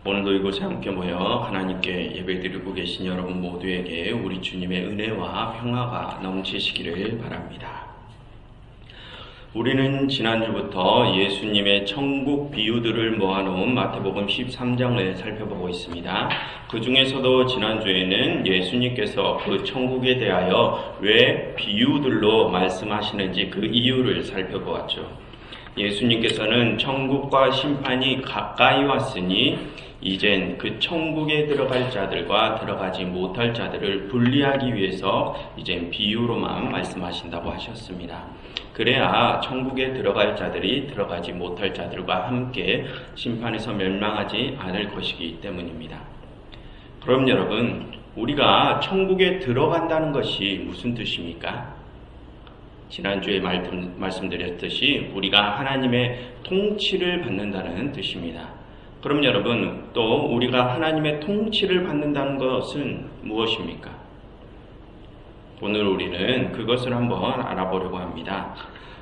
오늘도 이곳에 함께 모여 하나님께 예배드리고 계신 여러분 모두에게 우리 주님의 은혜와 평화가 넘치시기를 바랍니다. 우리는 지난주부터 예수님의 천국 비유들을 모아놓은 마태복음 13장을 살펴보고 있습니다. 그 중에서도 지난주에는 예수님께서 그 천국에 대하여 왜 비유들로 말씀하시는지 그 이유를 살펴보았죠. 예수님께서는 천국과 심판이 가까이 왔으니 이젠 그 천국에 들어갈 자들과 들어가지 못할 자들을 분리하기 위해서 이젠 비유로만 말씀하신다고 하셨습니다. 그래야 천국에 들어갈 자들이 들어가지 못할 자들과 함께 심판에서 멸망하지 않을 것이기 때문입니다. 그럼 여러분, 우리가 천국에 들어간다는 것이 무슨 뜻입니까? 지난주에 말씀드렸듯이 우리가 하나님의 통치를 받는다는 뜻입니다. 그럼 여러분, 또 우리가 하나님의 통치를 받는다는 것은 무엇입니까? 오늘 우리는 그것을 한번 알아보려고 합니다.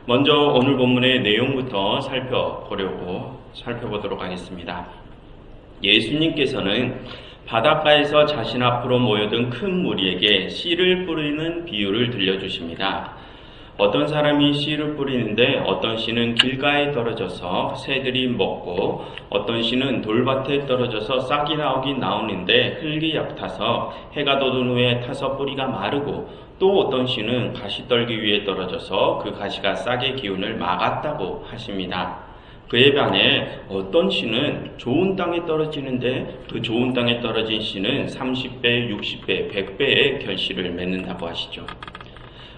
먼저 오늘 본문의 내용부터 살펴보도록 하겠습니다. 예수님께서는 바닷가에서 자신 앞으로 모여든 큰 무리에게 씨를 뿌리는 비유를 들려주십니다. 어떤 사람이 씨를 뿌리는데 어떤 씨는 길가에 떨어져서 새들이 먹고 어떤 씨는 돌밭에 떨어져서 싹이 나오는데 흙이 약타서 해가 돋은 후에 타서 뿌리가 마르고 또 어떤 씨는 가시떨기 위에 떨어져서 그 가시가 싹의 기운을 막았다고 하십니다. 그에 반해 어떤 씨는 좋은 땅에 떨어지는데 그 좋은 땅에 떨어진 씨는 30배, 60배, 100배의 결실을 맺는다고 하시죠.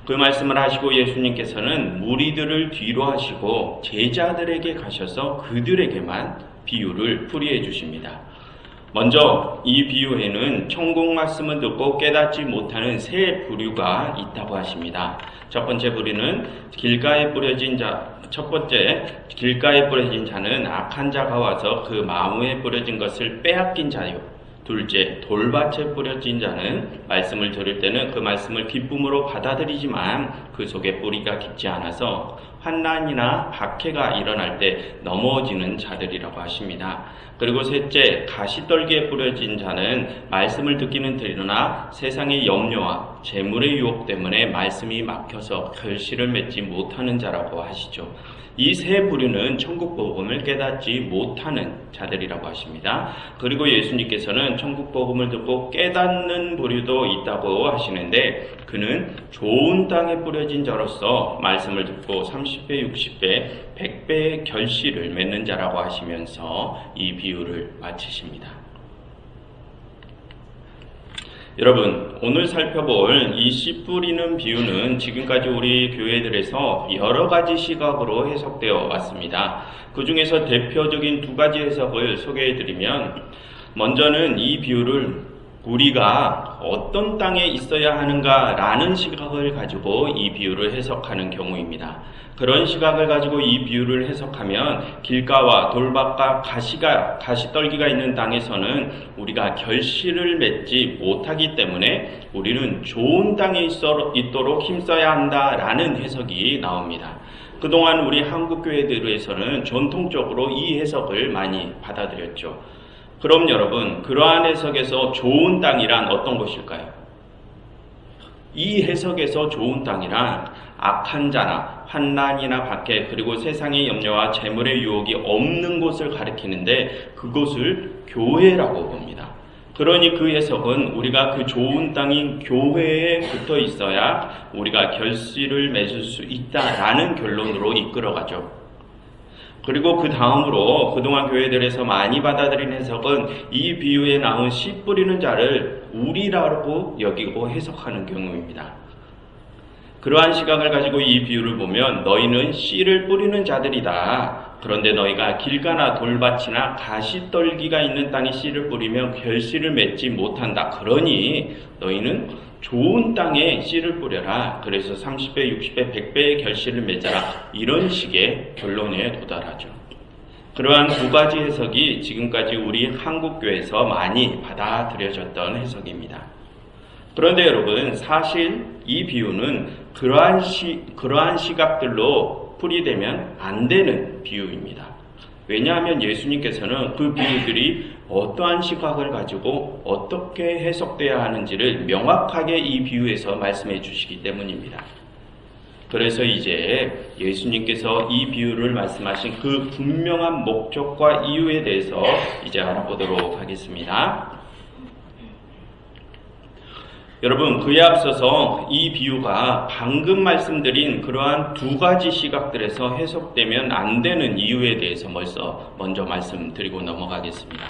그 말씀을 하시고 예수님께서는 무리들을 뒤로 하시고 제자들에게 가셔서 그들에게만 비유를 풀이해 주십니다. 먼저 이 비유에는 천국 말씀을 듣고 깨닫지 못하는 세 부류가 있다고 하십니다. 첫 번째 부류는 길가에 뿌려진 자는 악한 자가 와서 그 마음에 뿌려진 것을 빼앗긴 자요. 둘째, 돌밭에 뿌려진 자는 말씀을 들을 때는 그 말씀을 기쁨으로 받아들이지만 그 속에 뿌리가 깊지 않아서 환난이나 박해가 일어날 때 넘어지는 자들이라고 하십니다. 그리고 셋째, 가시떨기에 뿌려진 자는 말씀을 듣기는 들으나 세상의 염려와 재물의 유혹 때문에 말씀이 막혀서 결실을 맺지 못하는 자라고 하시죠. 이 세 부류는 천국 복음을 깨닫지 못하는 자들이라고 하십니다. 그리고 예수님께서는 천국 복음을 듣고 깨닫는 부류도 있다고 하시는데 그는 좋은 땅에 뿌려진 자로서 말씀을 듣고 30배, 60배, 100배의 결실을 맺는 자라고 하시면서 이 비유를 마치십니다. 여러분, 오늘 살펴볼 이 씨 뿌리는 비유는 지금까지 우리 교회들에서 여러 가지 시각으로 해석되어 왔습니다. 그 중에서 대표적인 두 가지 해석을 소개해드리면, 먼저는 이 비유를 우리가 어떤 땅에 있어야 하는가라는 시각을 가지고 이 비유를 해석하는 경우입니다. 그런 시각을 가지고 이 비유를 해석하면 길가와 돌밭과 가시떨기가 있는 땅에서는 우리가 결실을 맺지 못하기 때문에 우리는 좋은 땅에 있도록 힘써야 한다라는 해석이 나옵니다. 그동안 우리 한국 교회들에서는 전통적으로 이 해석을 많이 받아들였죠. 그럼 여러분, 그러한 해석에서 좋은 땅이란 어떤 것일까요? 이 해석에서 좋은 땅이란 악한 자나 환난이나 박해 그리고 세상의 염려와 재물의 유혹이 없는 곳을 가리키는데 그곳을 교회라고 봅니다. 그러니 그 해석은 우리가 그 좋은 땅인 교회에 붙어 있어야 우리가 결실을 맺을 수 있다라는 결론으로 이끌어가죠. 그리고 그 다음으로 그동안 교회들에서 많이 받아들인 해석은 이 비유에 나온 씨 뿌리는 자를 우리라고 여기고 해석하는 경우입니다. 그러한 시각을 가지고 이 비유를 보면 너희는 씨를 뿌리는 자들이다. 그런데 너희가 길가나 돌밭이나 가시떨기가 있는 땅에 씨를 뿌리면 결실을 맺지 못한다. 그러니 너희는 좋은 땅에 씨를 뿌려라. 그래서 30배, 60배, 100배의 결실을 맺어라. 이런 식의 결론에 도달하죠. 그러한 두 가지 해석이 지금까지 우리 한국교회에서 많이 받아들여졌던 해석입니다. 그런데 여러분, 사실 이 비유는 그러한 시각들로 풀이되면 안 되는 비유입니다. 왜냐하면 예수님께서는 그 비유들이 어떠한 시각을 가지고 어떻게 해석돼야 하는지를 명확하게 이 비유에서 말씀해 주시기 때문입니다. 그래서 이제 예수님께서 이 비유를 말씀하신 그 분명한 목적과 이유에 대해서 이제 알아보도록 하겠습니다. 여러분, 그에 앞서서 이 비유가 방금 말씀드린 그러한 두 가지 시각들에서 해석되면 안 되는 이유에 대해서 먼저 말씀드리고 넘어가겠습니다.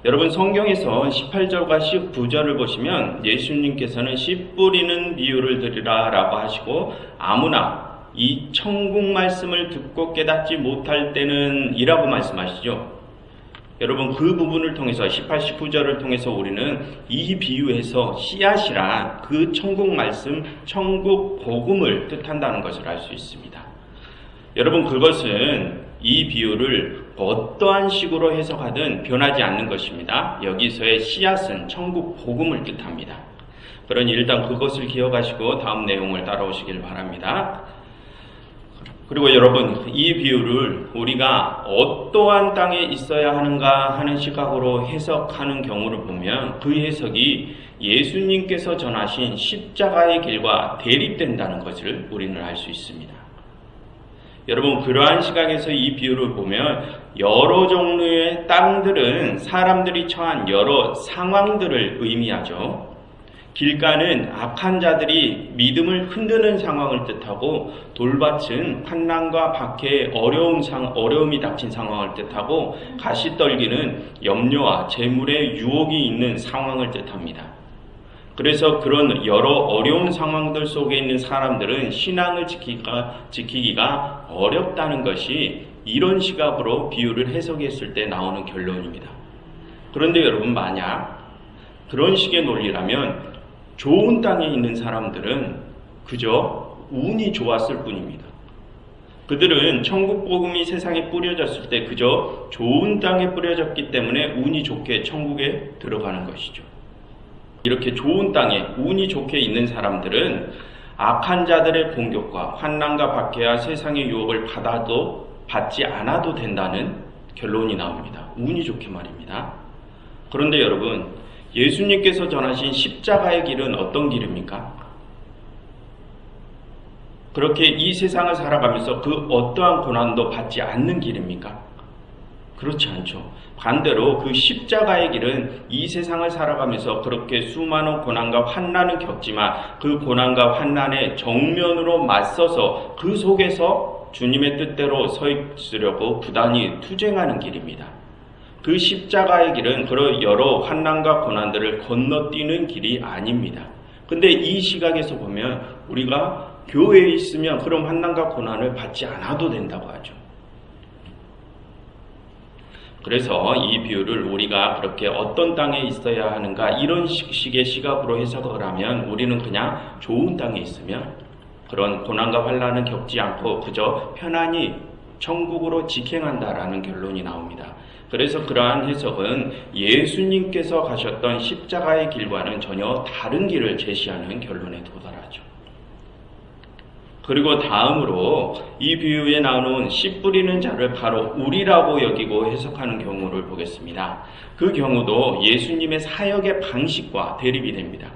여러분, 성경에서 18절과 19절을 보시면 예수님께서는 씨 뿌리는 비유를 드리라 라고 하시고, 아무나 이 천국 말씀을 듣고 깨닫지 못할 때는 이라고 말씀하시죠. 여러분, 그 부분을 통해서 18, 19절을 통해서 우리는 이 비유에서 씨앗이란 그 천국 말씀, 천국 복음을 뜻한다는 것을 알 수 있습니다. 여러분, 그것은 이 비유를 어떠한 식으로 해석하든 변하지 않는 것입니다. 여기서의 씨앗은 천국 복음을 뜻합니다. 그러니 일단 그것을 기억하시고 다음 내용을 따라오시길 바랍니다. 그리고 여러분, 이 비유를 우리가 어떠한 땅에 있어야 하는가 하는 시각으로 해석하는 경우를 보면 그 해석이 예수님께서 전하신 십자가의 길과 대립된다는 것을 우리는 알 수 있습니다. 여러분, 그러한 시각에서 이 비유를 보면 여러 종류의 땅들은 사람들이 처한 여러 상황들을 의미하죠. 길가는 악한 자들이 믿음을 흔드는 상황을 뜻하고, 돌밭은 환난과 박해의 어려움이 닥친 상황을 뜻하고, 가시떨기는 염려와 재물의 유혹이 있는 상황을 뜻합니다. 그래서 그런 여러 어려운 상황들 속에 있는 사람들은 신앙을 지키기가 어렵다는 것이 이런 시각으로 비유를 해석했을 때 나오는 결론입니다. 그런데 여러분, 만약 그런 식의 논리라면 좋은 땅에 있는 사람들은 그저 운이 좋았을 뿐입니다. 그들은 천국 복음이 세상에 뿌려졌을 때 그저 좋은 땅에 뿌려졌기 때문에 운이 좋게 천국에 들어가는 것이죠. 이렇게 좋은 땅에 운이 좋게 있는 사람들은 악한 자들의 공격과 환난과 박해와 세상의 유혹을 받지 않아도 된다는 결론이 나옵니다. 운이 좋게 말입니다. 그런데 여러분, 예수님께서 전하신 십자가의 길은 어떤 길입니까? 그렇게 이 세상을 살아가면서 그 어떠한 고난도 받지 않는 길입니까? 그렇지 않죠. 반대로 그 십자가의 길은 이 세상을 살아가면서 그렇게 수많은 고난과 환난을 겪지만 그 고난과 환난에 정면으로 맞서서 그 속에서 주님의 뜻대로 서 있으려고 부단히 투쟁하는 길입니다. 그 십자가의 길은 그런 여러 환난과 고난들을 건너뛰는 길이 아닙니다. 근데 이 시각에서 보면 우리가 교회에 있으면 그런 환난과 고난을 받지 않아도 된다고 하죠. 그래서 이 비유를 우리가 그렇게 어떤 땅에 있어야 하는가 이런 식의 시각으로 해석을 하면 우리는 그냥 좋은 땅에 있으면 그런 고난과 환난을 겪지 않고 그저 편안히 천국으로 직행한다라는 결론이 나옵니다. 그래서 그러한 해석은 예수님께서 가셨던 십자가의 길과는 전혀 다른 길을 제시하는 결론에 도달하죠. 그리고 다음으로 이 비유에 나오는 씨 뿌리는 자를 바로 우리라고 여기고 해석하는 경우를 보겠습니다. 그 경우도 예수님의 사역의 방식과 대립이 됩니다.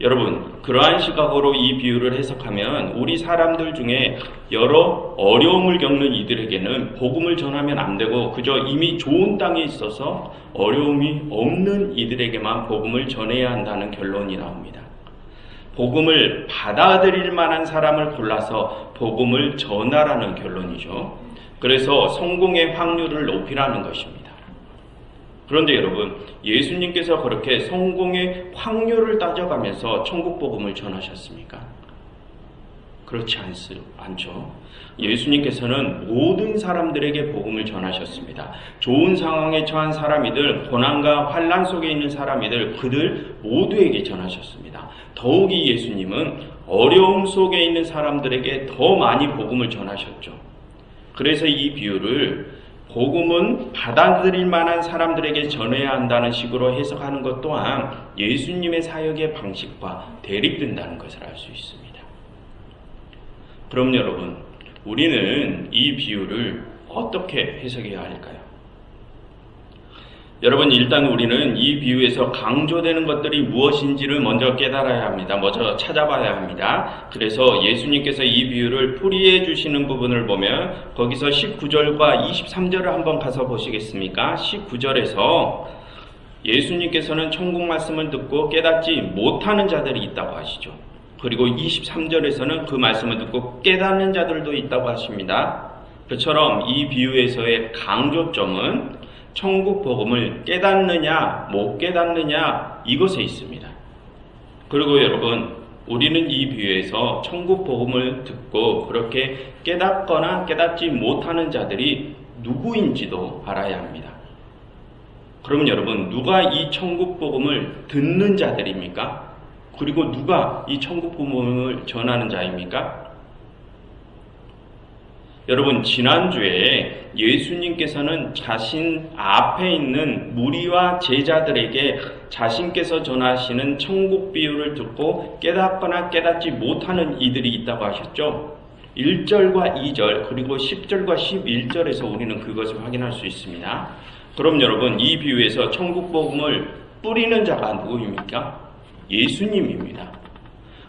여러분, 그러한 시각으로 이 비유를 해석하면 우리 사람들 중에 여러 어려움을 겪는 이들에게는 복음을 전하면 안 되고 그저 이미 좋은 땅에 있어서 어려움이 없는 이들에게만 복음을 전해야 한다는 결론이 나옵니다. 복음을 받아들일 만한 사람을 골라서 복음을 전하라는 결론이죠. 그래서 성공의 확률을 높이라는 것입니다. 그런데 여러분, 예수님께서 그렇게 성공의 확률을 따져가면서 천국 복음을 전하셨습니까? 그렇지 않죠. 예수님께서는 모든 사람들에게 복음을 전하셨습니다. 좋은 상황에 처한 사람이들, 고난과 환난 속에 있는 사람이들, 그들 모두에게 전하셨습니다. 더욱이 예수님은 어려움 속에 있는 사람들에게 더 많이 복음을 전하셨죠. 그래서 이 비유를 복음은 받아들일 만한 사람들에게 전해야 한다는 식으로 해석하는 것 또한 예수님의 사역의 방식과 대립된다는 것을 알 수 있습니다. 그럼 여러분, 우리는 이 비유를 어떻게 해석해야 할까요? 여러분, 일단 우리는 이 비유에서 강조되는 것들이 무엇인지를 먼저 깨달아야 합니다. 먼저 찾아봐야 합니다. 그래서 예수님께서 이 비유를 풀이해 주시는 부분을 보면 거기서 19절과 23절을 한번 가서 보시겠습니까? 19절에서 예수님께서는 천국 말씀을 듣고 깨닫지 못하는 자들이 있다고 하시죠. 그리고 23절에서는 그 말씀을 듣고 깨닫는 자들도 있다고 하십니다. 그처럼 이 비유에서의 강조점은 천국 복음을 깨닫느냐 못 깨닫느냐 이것에 있습니다. 그리고 여러분, 우리는 이 비유에서 천국 복음을 듣고 그렇게 깨닫거나 깨닫지 못하는 자들이 누구인지도 알아야 합니다. 그러면 여러분, 누가 이 천국 복음을 듣는 자들입니까? 그리고 누가 이 천국 복음을 전하는 자입니까? 여러분, 지난주에 예수님께서는 자신 앞에 있는 무리와 제자들에게 자신께서 전하시는 천국 비유를 듣고 깨닫거나 깨닫지 못하는 이들이 있다고 하셨죠. 1절과 2절 그리고 10절과 11절에서 우리는 그것을 확인할 수 있습니다. 그럼 여러분, 이 비유에서 천국 복음을 뿌리는 자가 누구입니까? 예수님입니다.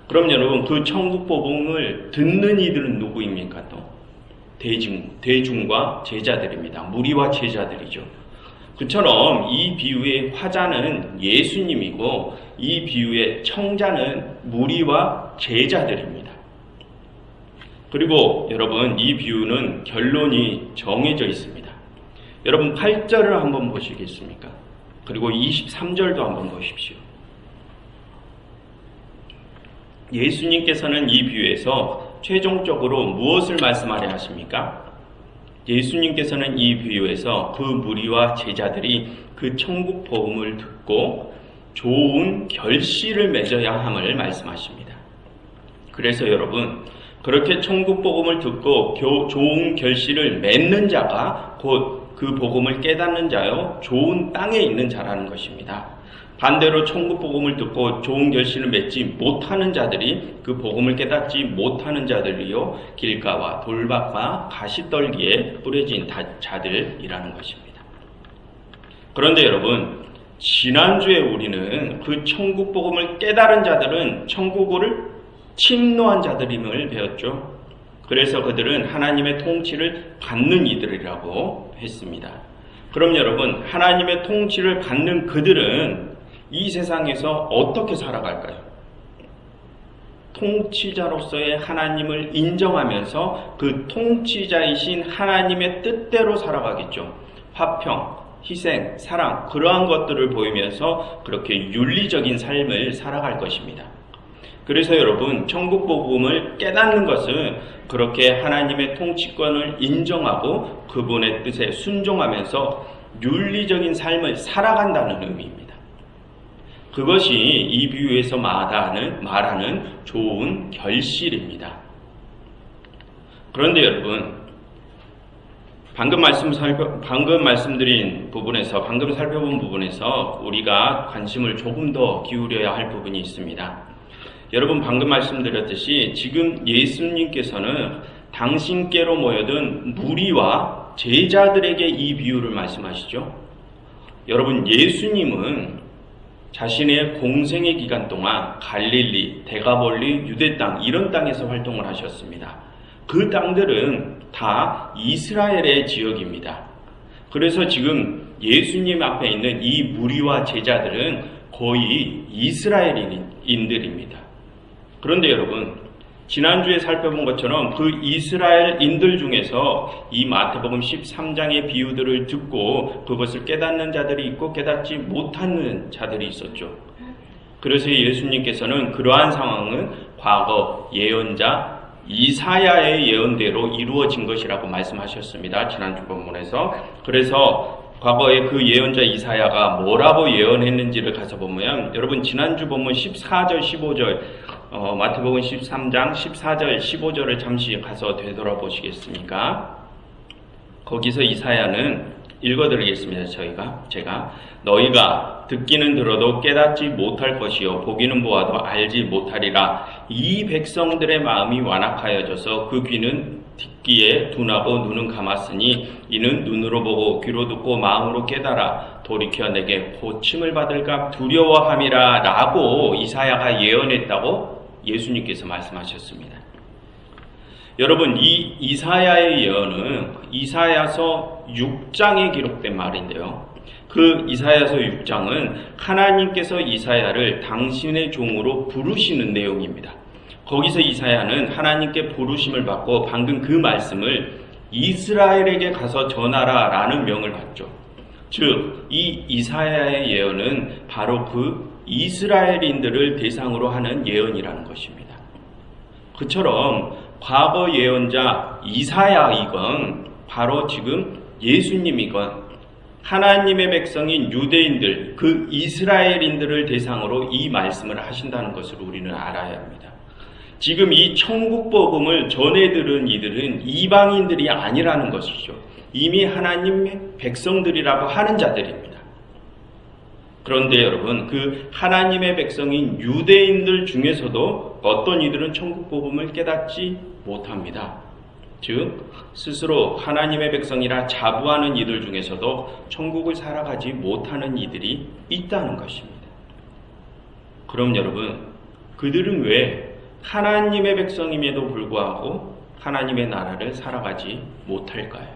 그럼 여러분, 그 천국 복음을 듣는 이들은 누구입니까? 또 대중과 제자들입니다. 무리와 제자들이죠. 그처럼 이 비유의 화자는 예수님이고 이 비유의 청자는 무리와 제자들입니다. 그리고 여러분, 이 비유는 결론이 정해져 있습니다. 여러분, 8절을 한번 보시겠습니까? 그리고 23절도 한번 보십시오. 예수님께서는 이 비유에서 최종적으로 무엇을 말씀하려 하십니까? 예수님께서는 이 비유에서 그 무리와 제자들이 그 천국 복음을 듣고 좋은 결실을 맺어야 함을 말씀하십니다. 그래서 여러분, 그렇게 천국 복음을 듣고 좋은 결실을 맺는 자가 곧 그 복음을 깨닫는 자요, 좋은 땅에 있는 자라는 것입니다. 반대로 천국 복음을 듣고 좋은 결실을 맺지 못하는 자들이 그 복음을 깨닫지 못하는 자들이요, 길가와 돌밭과 가시떨기에 뿌려진 자들이라는 것입니다. 그런데 여러분, 지난주에 우리는 그 천국 복음을 깨달은 자들은 천국을 침노한 자들임을 배웠죠. 그래서 그들은 하나님의 통치를 받는 이들이라고 했습니다. 그럼 여러분, 하나님의 통치를 받는 그들은 이 세상에서 어떻게 살아갈까요? 통치자로서의 하나님을 인정하면서 그 통치자이신 하나님의 뜻대로 살아가겠죠. 화평, 희생, 사랑, 그러한 것들을 보이면서 그렇게 윤리적인 삶을 살아갈 것입니다. 그래서 여러분, 천국 복음을 깨닫는 것은 그렇게 하나님의 통치권을 인정하고 그분의 뜻에 순종하면서 윤리적인 삶을 살아간다는 의미입니다. 그것이 이 비유에서 말하는 좋은 결실입니다. 그런데 여러분, 방금 말씀드린 부분에서, 방금 살펴본 부분에서 우리가 관심을 조금 더 기울여야 할 부분이 있습니다. 여러분, 방금 말씀드렸듯이 지금 예수님께서는 당신께로 모여든 무리와 제자들에게 이 비유를 말씀하시죠. 여러분, 예수님은 자신의 공생의 기간 동안 갈릴리, 데가볼리, 유대 땅, 이런 땅에서 활동을 하셨습니다. 그 땅들은 다 이스라엘의 지역입니다. 그래서 지금 예수님 앞에 있는 이 무리와 제자들은 거의 이스라엘인들입니다. 그런데 여러분, 지난주에 살펴본 것처럼 그 이스라엘인들 중에서 이 마태복음 13장의 비유들을 듣고 그것을 깨닫는 자들이 있고 깨닫지 못하는 자들이 있었죠. 그래서 예수님께서는 그러한 상황은 과거 예언자 이사야의 예언대로 이루어진 것이라고 말씀하셨습니다. 지난주 본문에서. 그래서 과거에 그 예언자 이사야가 뭐라고 예언했는지를 가서 보면, 여러분, 지난주 본문 14절 15절 마태복음 13장 14절 15절을 잠시 가서 되돌아보시겠습니까? 거기서 이사야는 읽어드리겠습니다. 제가 너희가 듣기는 들어도 깨닫지 못할 것이요 보기는 보아도 알지 못하리라. 이 백성들의 마음이 완악하여져서 그 귀는 듣기에 둔하고 눈은 감았으니 이는 눈으로 보고 귀로 듣고 마음으로 깨달아 돌이켜 내게 고침을 받을까 두려워함이라 라고 이사야가 예언했다고 예수님께서 말씀하셨습니다. 여러분, 이 이사야의 예언은 이사야서 6장에 기록된 말인데요. 그 이사야서 6장은 하나님께서 이사야를 당신의 종으로 부르시는 내용입니다. 거기서 이사야는 하나님께 부르심을 받고 방금 그 말씀을 이스라엘에게 가서 전하라 라는 명을 받죠. 즉, 이 이사야의 예언은 바로 그 이스라엘인들을 대상으로 하는 예언이라는 것입니다. 그처럼 과거 예언자 이사야이건 바로 지금 예수님이건 하나님의 백성인 유대인들, 그 이스라엘인들을 대상으로 이 말씀을 하신다는 것을 우리는 알아야 합니다. 지금 이 천국 복음을 전해 들은 이들은 이방인들이 아니라는 것이죠. 이미 하나님의 백성들이라고 하는 자들입니다. 그런데 여러분, 그 하나님의 백성인 유대인들 중에서도 어떤 이들은 천국 복음을 깨닫지 못합니다. 즉, 스스로 하나님의 백성이라 자부하는 이들 중에서도 천국을 살아가지 못하는 이들이 있다는 것입니다. 그럼 여러분, 그들은 왜 하나님의 백성임에도 불구하고 하나님의 나라를 살아가지 못할까요?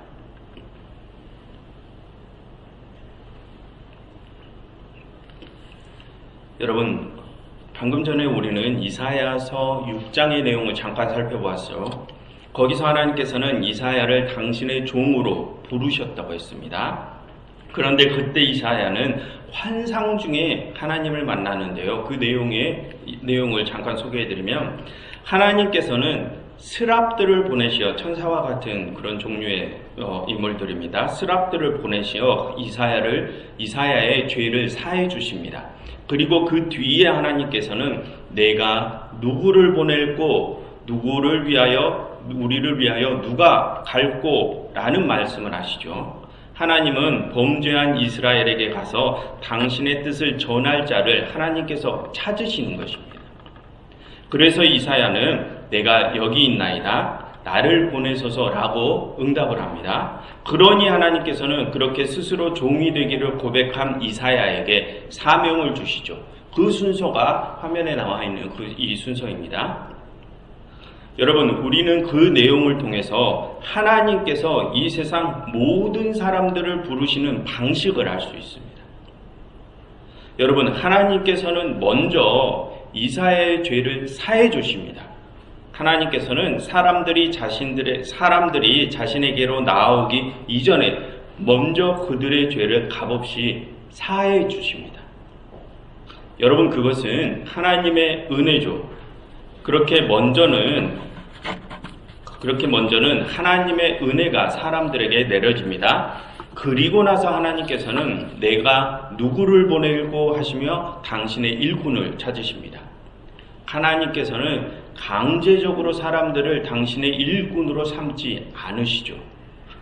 여러분, 방금 전에 우리는 이사야서 6장의 내용을 잠깐 살펴보았죠. 거기서 하나님께서는 이사야를 당신의 종으로 부르셨다고 했습니다. 그런데 그때 이사야는 환상 중에 하나님을 만나는데요. 그 내용을 잠깐 소개해드리면, 하나님께서는 스랍들을 보내시어, 천사와 같은 그런 종류의 인물들입니다. 스랍들을 보내시어 이사야의 죄를 사해 주십니다. 그리고 그 뒤에 하나님께서는 내가 누구를 보낼고 우리를 위하여 누가 갈고 라는 말씀을 하시죠. 하나님은 범죄한 이스라엘에게 가서 당신의 뜻을 전할 자를 하나님께서 찾으시는 것입니다. 그래서 이사야는 내가 여기 있나이다, 나를 보내소서라고 응답을 합니다. 그러니 하나님께서는 그렇게 스스로 종이 되기를 고백한 이사야에게 사명을 주시죠. 그 순서가 화면에 나와 있는 이 순서입니다. 여러분, 우리는 그 내용을 통해서 하나님께서 이 세상 모든 사람들을 부르시는 방식을 알 수 있습니다. 여러분, 하나님께서는 먼저 이사야의 죄를 사해 주십니다. 하나님께서는 사람들이 자신에게로 나오기 이전에 먼저 그들의 죄를 값없이 사해 주십니다. 여러분, 그것은 하나님의 은혜죠. 그렇게 먼저는 하나님의 은혜가 사람들에게 내려집니다. 그리고 나서 하나님께서는 내가 누구를 보내고 하시며 당신의 일꾼을 찾으십니다. 하나님께서는 강제적으로 사람들을 당신의 일꾼으로 삼지 않으시죠.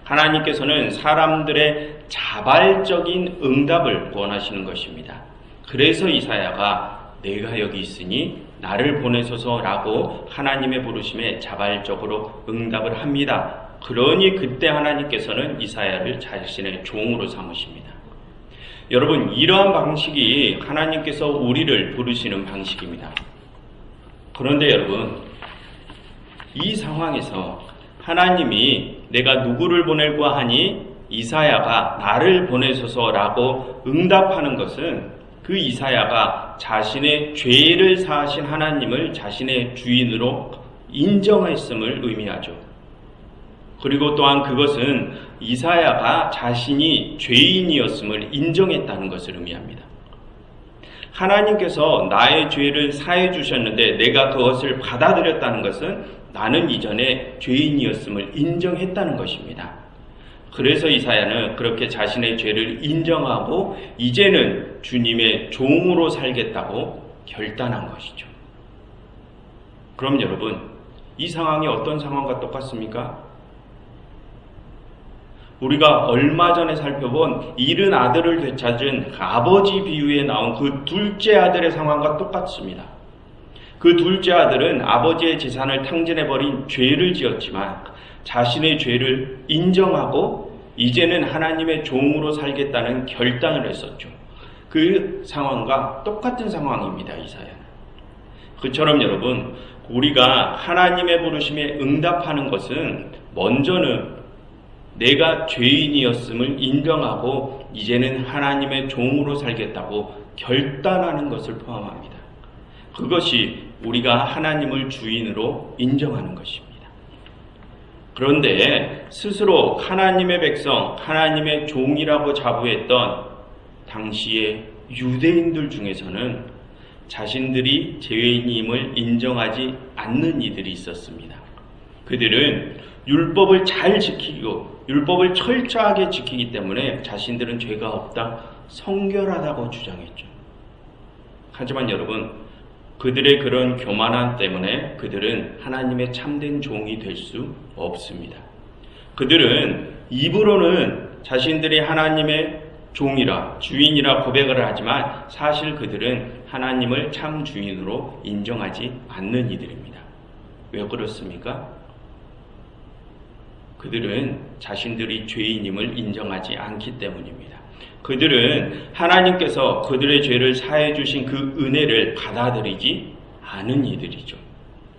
하나님께서는 사람들의 자발적인 응답을 원하시는 것입니다. 그래서 이사야가 내가 여기 있으니 나를 보내소서라고 하나님의 부르심에 자발적으로 응답을 합니다. 그러니 그때 하나님께서는 이사야를 자신의 종으로 삼으십니다. 여러분, 이러한 방식이 하나님께서 우리를 부르시는 방식입니다. 그런데 여러분, 이 상황에서 하나님이 내가 누구를 보낼고 하니 이사야가 나를 보내소서라고 응답하는 것은 그 이사야가 자신의 죄를 사하신 하나님을 자신의 주인으로 인정했음을 의미하죠. 그리고 또한 그것은 이사야가 자신이 죄인이었음을 인정했다는 것을 의미합니다. 하나님께서 나의 죄를 사해 주셨는데 내가 그것을 받아들였다는 것은 나는 이전에 죄인이었음을 인정했다는 것입니다. 그래서 이사야는 그렇게 자신의 죄를 인정하고 이제는 주님의 종으로 살겠다고 결단한 것이죠. 그럼 여러분, 이 상황이 어떤 상황과 똑같습니까? 우리가 얼마 전에 살펴본 잃은 아들을 되찾은 아버지 비유에 나온 그 둘째 아들의 상황과 똑같습니다. 그 둘째 아들은 아버지의 재산을 탕진해버린 죄를 지었지만 자신의 죄를 인정하고 이제는 하나님의 종으로 살겠다는 결단을 했었죠. 그 상황과 똑같은 상황입니다. 이사야는. 그처럼 여러분, 우리가 하나님의 부르심에 응답하는 것은 먼저는 내가 죄인이었음을 인정하고 이제는 하나님의 종으로 살겠다고 결단하는 것을 포함합니다. 그것이 우리가 하나님을 주인으로 인정하는 것입니다. 그런데 스스로 하나님의 백성, 하나님의 종이라고 자부했던 당시의 유대인들 중에서는 자신들이 죄인임을 인정하지 않는 이들이 있었습니다. 그들은 율법을 잘 지키고 율법을 철저하게 지키기 때문에 자신들은 죄가 없다, 성결하다고 주장했죠. 하지만 여러분, 그들의 그런 교만함 때문에 그들은 하나님의 참된 종이 될 수 없습니다. 그들은 입으로는 자신들이 하나님의 종이라, 주인이라 고백을 하지만 사실 그들은 하나님을 참 주인으로 인정하지 않는 이들입니다. 왜 그렇습니까? 그들은 자신들이 죄인임을 인정하지 않기 때문입니다. 그들은 하나님께서 그들의 죄를 사해 주신 그 은혜를 받아들이지 않은 이들이죠.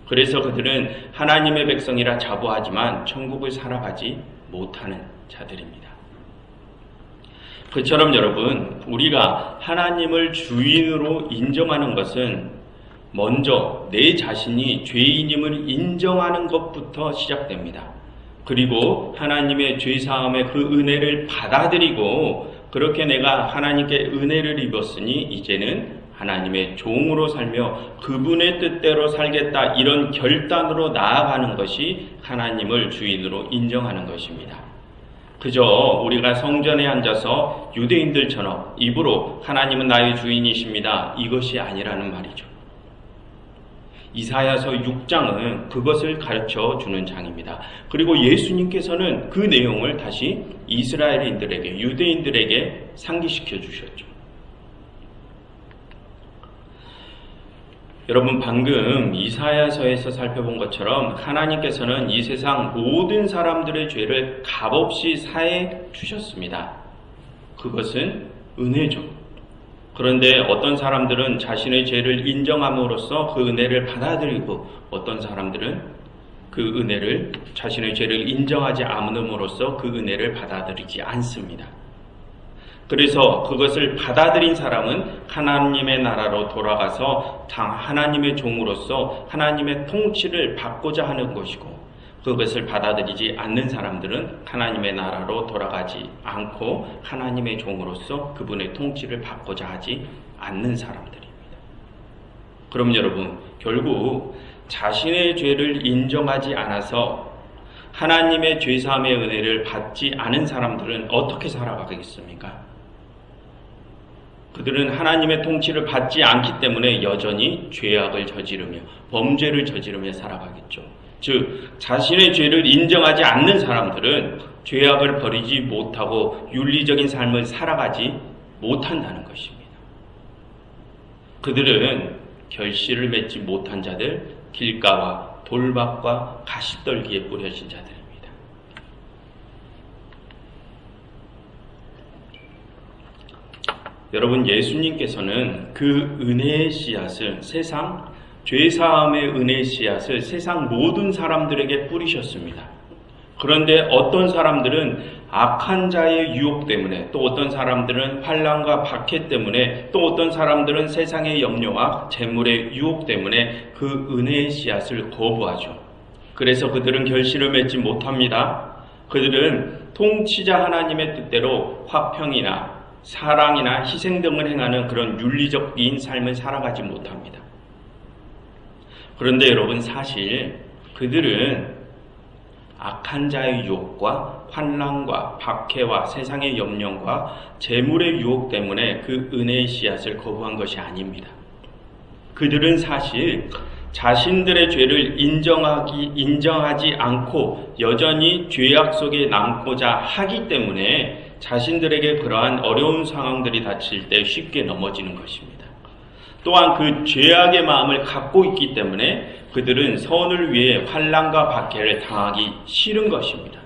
그래서 그들은 하나님의 백성이라 자부하지만 천국을 살아가지 못하는 자들입니다. 그처럼 여러분, 우리가 하나님을 주인으로 인정하는 것은 먼저 내 자신이 죄인임을 인정하는 것부터 시작됩니다. 그리고 하나님의 죄사함의 그 은혜를 받아들이고 그렇게 내가 하나님께 은혜를 입었으니 이제는 하나님의 종으로 살며 그분의 뜻대로 살겠다, 이런 결단으로 나아가는 것이 하나님을 주인으로 인정하는 것입니다. 그저 우리가 성전에 앉아서 유대인들처럼 입으로 하나님은 나의 주인이십니다, 이것이 아니라는 말이죠. 이사야서 6장은 그것을 가르쳐 주는 장입니다. 그리고 예수님께서는 그 내용을 다시 이스라엘인들에게, 유대인들에게 상기시켜 주셨죠. 여러분, 방금 이사야서에서 살펴본 것처럼 하나님께서는 이 세상 모든 사람들의 죄를 값없이 사해 주셨습니다. 그것은 은혜죠. 그런데 어떤 사람들은 자신의 죄를 인정함으로써 그 은혜를 받아들이고 어떤 사람들은 그 은혜를, 자신의 죄를 인정하지 않음으로써 그 은혜를 받아들이지 않습니다. 그래서 그것을 받아들인 사람은 하나님의 나라로 돌아가서 하나님의 종으로서 하나님의 통치를 받고자 하는 것이고, 그것을 받아들이지 않는 사람들은 하나님의 나라로 돌아가지 않고 하나님의 종으로서 그분의 통치를 받고자 하지 않는 사람들입니다. 그럼 여러분, 결국 자신의 죄를 인정하지 않아서 하나님의 죄사함의 은혜를 받지 않은 사람들은 어떻게 살아가겠습니까? 그들은 하나님의 통치를 받지 않기 때문에 여전히 죄악을 저지르며 범죄를 저지르며 살아가겠죠. 즉, 자신의 죄를 인정하지 않는 사람들은 죄악을 버리지 못하고 윤리적인 삶을 살아가지 못한다는 것입니다. 그들은 결실을 맺지 못한 자들, 길가와 돌밭과 가시떨기에 뿌려진 자들입니다. 여러분, 예수님께서는 그 은혜의 씨앗을, 세상 죄사함의 은혜의 씨앗을 세상 모든 사람들에게 뿌리셨습니다. 그런데 어떤 사람들은 악한 자의 유혹 때문에, 또 어떤 사람들은 환난과 박해 때문에, 또 어떤 사람들은 세상의 염려와 재물의 유혹 때문에 그 은혜의 씨앗을 거부하죠. 그래서 그들은 결실을 맺지 못합니다. 그들은 통치자 하나님의 뜻대로 화평이나 사랑이나 희생 등을 행하는 그런 윤리적인 삶을 살아가지 못합니다. 그런데 여러분, 사실 그들은 악한 자의 유혹과 환난과 박해와 세상의 염려와 재물의 유혹 때문에 그 은혜의 씨앗을 거부한 것이 아닙니다. 그들은 사실 자신들의 죄를 인정하지 않고 여전히 죄악 속에 남고자 하기 때문에 자신들에게 그러한 어려운 상황들이 닥칠 때 쉽게 넘어지는 것입니다. 또한 그 죄악의 마음을 갖고 있기 때문에 그들은 선을 위해 환난과 박해를 당하기 싫은 것입니다.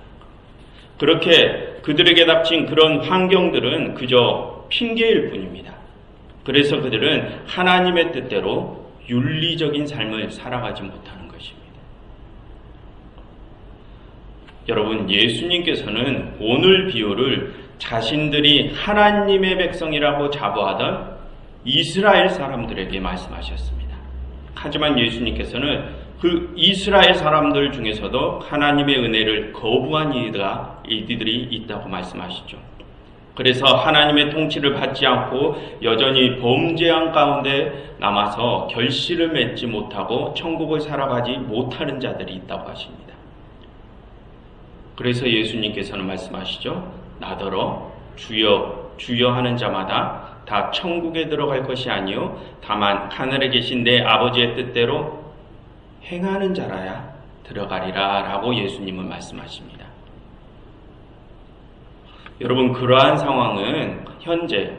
그렇게 그들에게 닥친 그런 환경들은 그저 핑계일 뿐입니다. 그래서 그들은 하나님의 뜻대로 윤리적인 삶을 살아가지 못하는 것입니다. 여러분, 예수님께서는 오늘 비유를 자신들이 하나님의 백성이라고 자부하던 이스라엘 사람들에게 말씀하셨습니다. 하지만 예수님께서는 그 이스라엘 사람들 중에서도 하나님의 은혜를 거부한 이들이 있다고 말씀하시죠. 그래서 하나님의 통치를 받지 않고 여전히 범죄한 가운데 남아서 결실을 맺지 못하고 천국을 살아가지 못하는 자들이 있다고 하십니다. 그래서 예수님께서는 말씀하시죠. 나더러 주여 주여 하는 자마다 다 천국에 들어갈 것이 아니요 다만 하늘에 계신 내 아버지의 뜻대로 행하는 자라야 들어가리라 라고 예수님은 말씀하십니다. 여러분, 그러한 상황은 현재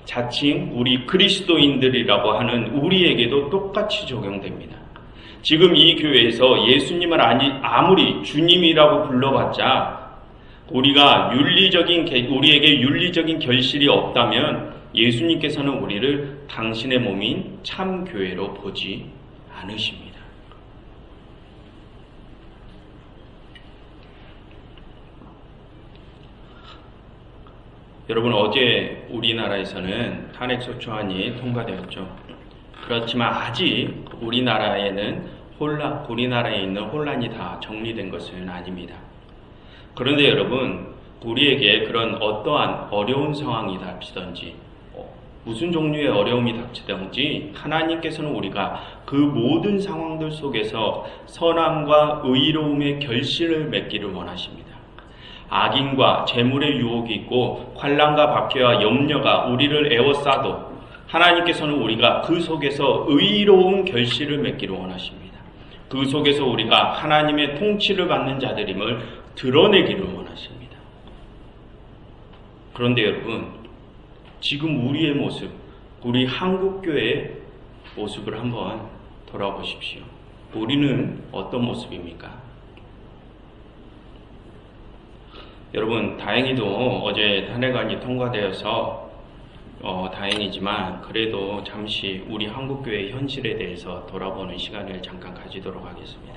자칭 우리 그리스도인들이라고 하는 우리에게도 똑같이 적용됩니다. 지금 이 교회에서 예수님을 아무리 주님이라고 불러봤자 우리에게 윤리적인 결실이 없다면 예수님께서는 우리를 당신의 몸인 참 교회로 보지 않으십니다. 여러분, 어제 우리나라에서는 탄핵소추안이 통과되었죠. 그렇지만 아직 우리나라에 있는 혼란이 다 정리된 것은 아닙니다. 그런데 여러분, 우리에게 그런 어떠한 어려운 상황이 닥치든지 무슨 종류의 어려움이 닥치든지 하나님께서는 우리가 그 모든 상황들 속에서 선함과 의로움의 결실을 맺기를 원하십니다. 악인과 재물의 유혹이 있고 환난과 박해와 염려가 우리를 에워싸도 하나님께서는 우리가 그 속에서 의로운 결실을 맺기를 원하십니다. 그 속에서 우리가 하나님의 통치를 받는 자들임을 드러내기를 원하십니다. 그런데 여러분, 지금 우리의 모습, 우리 한국교회의 모습을 한번 돌아보십시오. 우리는 어떤 모습입니까? 여러분, 다행히도 어제 탄핵안이 통과되어서 다행이지만 그래도 잠시 우리 한국교회의 현실에 대해서 돌아보는 시간을 잠깐 가지도록 하겠습니다.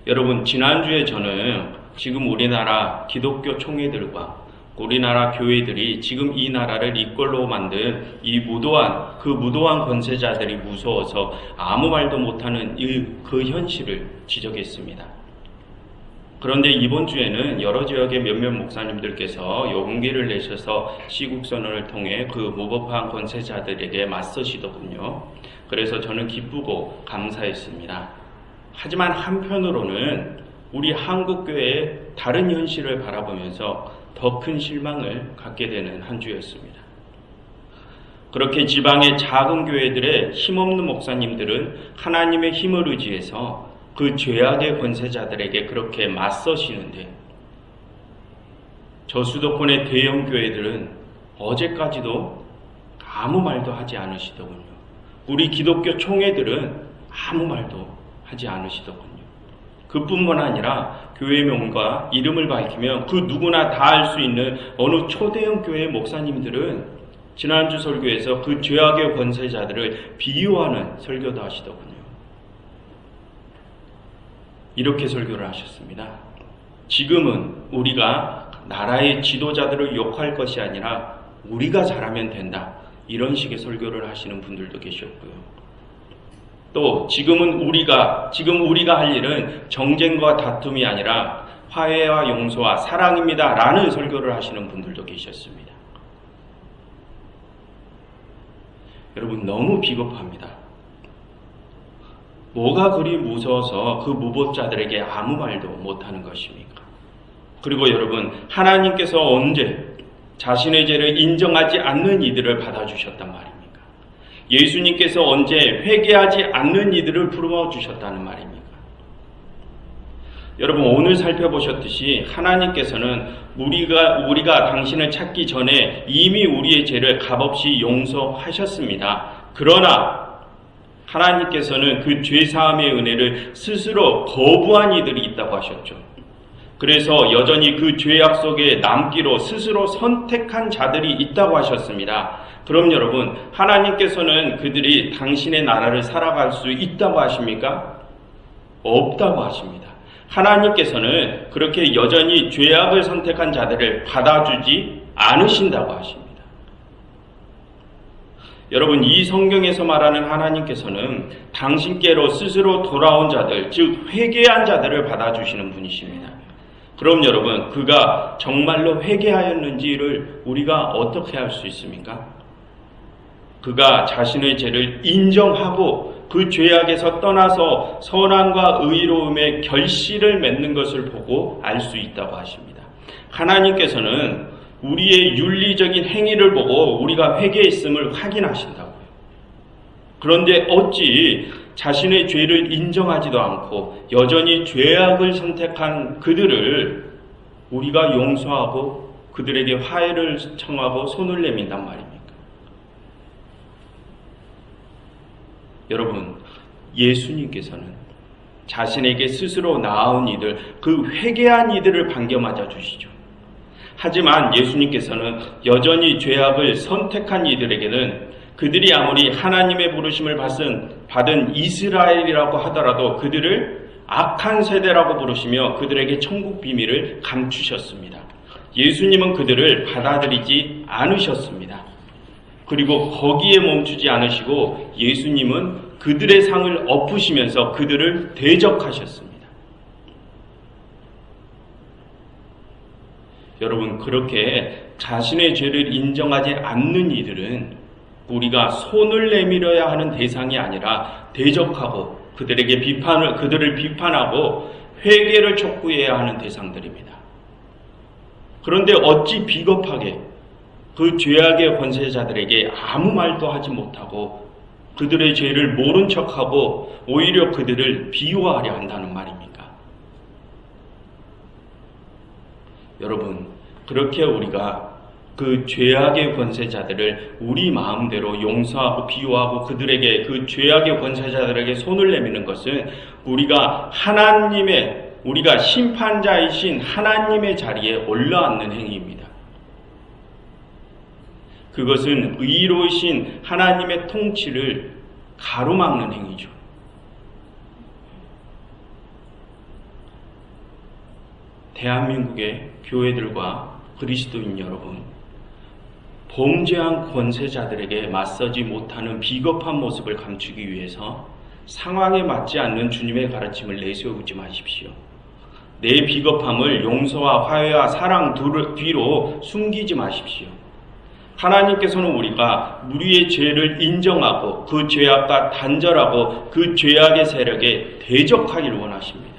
여러분, 지난주에 저는 지금 우리나라 기독교 총회들과 우리나라 교회들이 지금 이 나라를 이끌로 만든 그 무도한 권세자들이 무서워서 아무 말도 못하는 그 현실을 지적했습니다. 그런데 이번 주에는 여러 지역의 몇몇 목사님들께서 용기를 내셔서 시국선언을 통해 그 무법한 권세자들에게 맞서시더군요. 그래서 저는 기쁘고 감사했습니다. 하지만 한편으로는 우리 한국교회의 다른 현실을 바라보면서 더 큰 실망을 갖게 되는 한 주였습니다. 그렇게 지방의 작은 교회들의 힘없는 목사님들은 하나님의 힘을 의지해서 그 죄악의 권세자들에게 그렇게 맞서시는데 저수도권의 대형 교회들은 어제까지도 아무 말도 하지 않으시더군요. 우리 기독교 총회들은 아무 말도 하지 않으시더군요. 그뿐만 아니라 교회명과 이름을 밝히면 그 누구나 다 알 수 있는 어느 초대형 교회 목사님들은 지난주 설교에서 그 죄악의 권세자들을 비유하는 설교도 하시더군요. 이렇게 설교를 하셨습니다. 지금은 우리가 나라의 지도자들을 욕할 것이 아니라 우리가 잘하면 된다. 이런 식의 설교를 하시는 분들도 계셨고요. 또 지금 우리가 할 일은 정쟁과 다툼이 아니라 화해와 용서와 사랑입니다. 라는 설교를 하시는 분들도 계셨습니다. 여러분, 너무 비겁합니다. 뭐가 그리 무서워서 그 무법자들에게 아무 말도 못하는 것입니까? 그리고 여러분, 하나님께서 언제 자신의 죄를 인정하지 않는 이들을 받아주셨단 말입니까? 예수님께서 언제 회개하지 않는 이들을 부르어 주셨다는 말입니까? 여러분, 오늘 살펴보셨듯이 하나님께서는 우리가 당신을 찾기 전에 이미 우리의 죄를 값없이 용서하셨습니다. 그러나 하나님께서는 그 죄사함의 은혜를 스스로 거부한 이들이 있다고 하셨죠. 그래서 여전히 그 죄악 속에 남기로 스스로 선택한 자들이 있다고 하셨습니다. 그럼 여러분, 하나님께서는 그들이 당신의 나라를 살아갈 수 있다고 하십니까? 없다고 하십니다. 하나님께서는 그렇게 여전히 죄악을 선택한 자들을 받아주지 않으신다고 하십니다. 여러분, 이 성경에서 말하는 하나님께서는 당신께로 스스로 돌아온 자들, 즉 회개한 자들을 받아주시는 분이십니다. 그럼 여러분, 그가 정말로 회개하였는지를 우리가 어떻게 알 수 있습니까? 그가 자신의 죄를 인정하고 그 죄악에서 떠나서 선함과 의로움의 결실을 맺는 것을 보고 알 수 있다고 하십니다. 하나님께서는 우리의 윤리적인 행위를 보고 우리가 회개했음을 확인하신다고요. 그런데 어찌 자신의 죄를 인정하지도 않고 여전히 죄악을 선택한 그들을 우리가 용서하고 그들에게 화해를 청하고 손을 내민단 말입니까? 여러분, 예수님께서는 자신에게 스스로 나아온 이들, 그 회개한 이들을 반겨맞아 주시죠. 하지만 예수님께서는 여전히 죄악을 선택한 이들에게는 그들이 아무리 하나님의 부르심을 받은 이스라엘이라고 하더라도 그들을 악한 세대라고 부르시며 그들에게 천국 비밀을 감추셨습니다. 예수님은 그들을 받아들이지 않으셨습니다. 그리고 거기에 멈추지 않으시고 예수님은 그들의 상을 엎으시면서 그들을 대적하셨습니다. 여러분, 그렇게 자신의 죄를 인정하지 않는 이들은 우리가 손을 내밀어야 하는 대상이 아니라 대적하고 그들을 비판하고 회개를 촉구해야 하는 대상들입니다. 그런데 어찌 비겁하게 그 죄악의 권세자들에게 아무 말도 하지 못하고 그들의 죄를 모른 척하고 오히려 그들을 비유하려 한다는 말입니까? 여러분, 그렇게 우리가 그 죄악의 권세자들을 우리 마음대로 용서하고 비유하고 그 죄악의 권세자들에게 손을 내미는 것은 우리가 심판자이신 하나님의 자리에 올라앉는 행위입니다. 그것은 의로우신 하나님의 통치를 가로막는 행위죠. 대한민국의 교회들과 그리스도인 여러분, 범죄한 권세자들에게 맞서지 못하는 비겁한 모습을 감추기 위해서 상황에 맞지 않는 주님의 가르침을 내세우지 마십시오. 내 비겁함을 용서와 화해와 사랑 뒤로 숨기지 마십시오. 하나님께서는 우리의 죄를 인정하고 그 죄악과 단절하고 그 죄악의 세력에 대적하기를 원하십니다.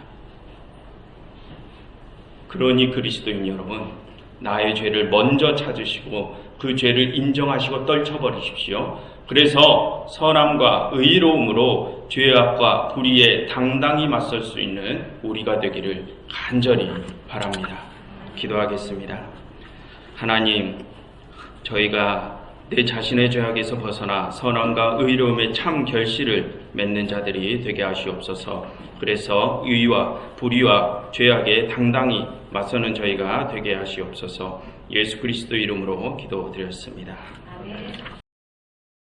그러니 그리스도인 여러분, 나의 죄를 먼저 찾으시고 그 죄를 인정하시고 떨쳐버리십시오. 그래서 선함과 의로움으로 죄악과 불의에 당당히 맞설 수 있는 우리가 되기를 간절히 바랍니다. 기도하겠습니다. 하나님, 저희가 내 자신의 죄악에서 벗어나 선함과 의로움의 참 결실을 맺는 자들이 되게 하시옵소서. 그래서 의와 불의와 죄악에 당당히 맞서는 저희가 되게 하시옵소서. 예수 그리스도 이름으로 기도드렸습니다. 아멘.